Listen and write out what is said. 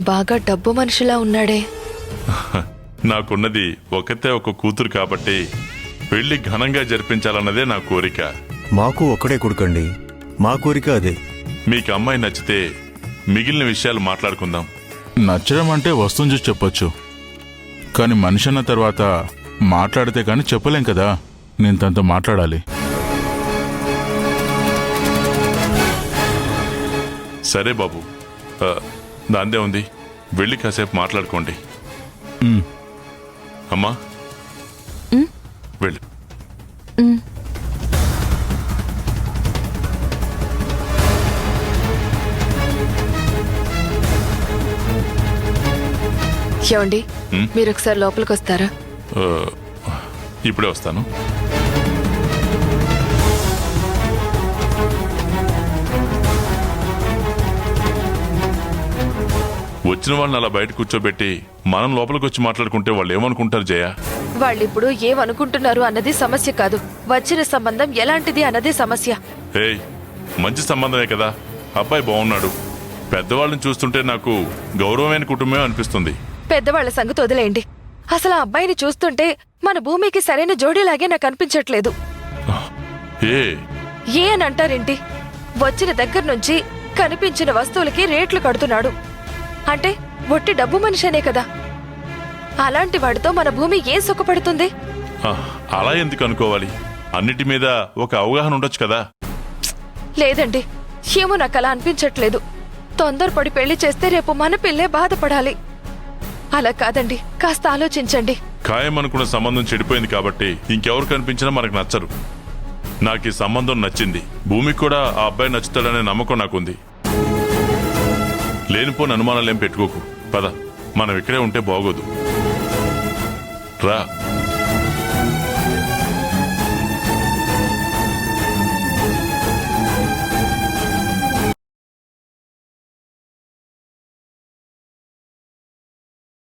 బాగా డబ్బు మనిషిలా ఉన్నాడే. నాకున్నది ఒకతే ఒక కూతురు కాబట్టి పెళ్లి ఘనంగా జరిపించాలన్నదే నా కోరిక. మాకు ఒక్కడే కొడుకండి, మా కోరిక అదే. మీకు అమ్మాయి నచ్చితే మిగిలిన విషయాలు మాట్లాడుకుందాం. నచ్చడం అంటే వస్తువుని చూసి చెప్పొచ్చు, కానీ మనిషి అన్న తర్వాత మాట్లాడితే కానీ చెప్పలేం కదా. నేను తనతో మాట్లాడాలి. సరే బాబు, దాందే ఉంది, వెళ్ళి కాసేపు మాట్లాడుకోండి. అమ్మా వెళ్ళు. ఏమండి, మీరు ఒకసారి లోపలికి వస్తారా? ఇప్పుడే వస్తాను. వచ్చిన వాళ్ళని అలా బయట కూర్చోబెట్టి మనం లోపలికి వచ్చి మాట్లాడుకుంటే వాళ్ళు ఏమనుకుంటారు జయ? వాళ్ళిప్పుడు ఏమనుకుంటున్నారు అన్నది సమస్య కాదు, వచ్చిన సంబంధం ఎలాంటిది అన్నదే సమస్య. ఏయ్, మంచి సంబంధమే కదా, అబ్బాయి బాగున్నాడు. పెద్దవాళ్ళని చూస్తుంటే నాకు గౌరవమైన కుటుంబమే అనిపిస్తుంది. పెద్దవాళ్ల సంగతి వదిలేయండి. అసలు ఆ అబ్బాయిని చూస్తుంటే మన భూమికి సరైన జోడీలాగే నాకు అనిపించట్లేదు. ఏ అని అంటారేంటి? వచ్చిన దగ్గర నుంచి కనిపించిన వస్తువులకి రేట్లు కడుతున్నాడు అంటే ఒట్టి డబ్బు మనిషినే కదా. అలాంటి వాడితో మన భూమి ఏం సుఖపడుతుంది? అలా ఎందుకు అనుకోవాలి? అన్నిటి మీద ఒక అవగాహన ఉండొచ్చు కదా. లేదండి, ఏమో నాకు అలా అనిపించట్లేదు. తొందరపడి పెళ్లి చేస్తే రేపు మన పిల్లే బాధపడాలి. అలా కాదండి, కాస్త ఆలోచించండి. ఖాయమనుకున్న సంబంధం చెడిపోయింది కాబట్టి ఇంకెవరు కనిపించినా మనకు నచ్చరు. నాకు ఈ సంబంధం నచ్చింది, భూమికి కూడా ఆ అబ్బాయి నచ్చుతాడనే నమ్మకం నాకుంది. లేనిపోని అనుమానాలేం పెట్టుకోకు. పద, మనం ఇక్కడే ఉంటే బాగోదు. రా.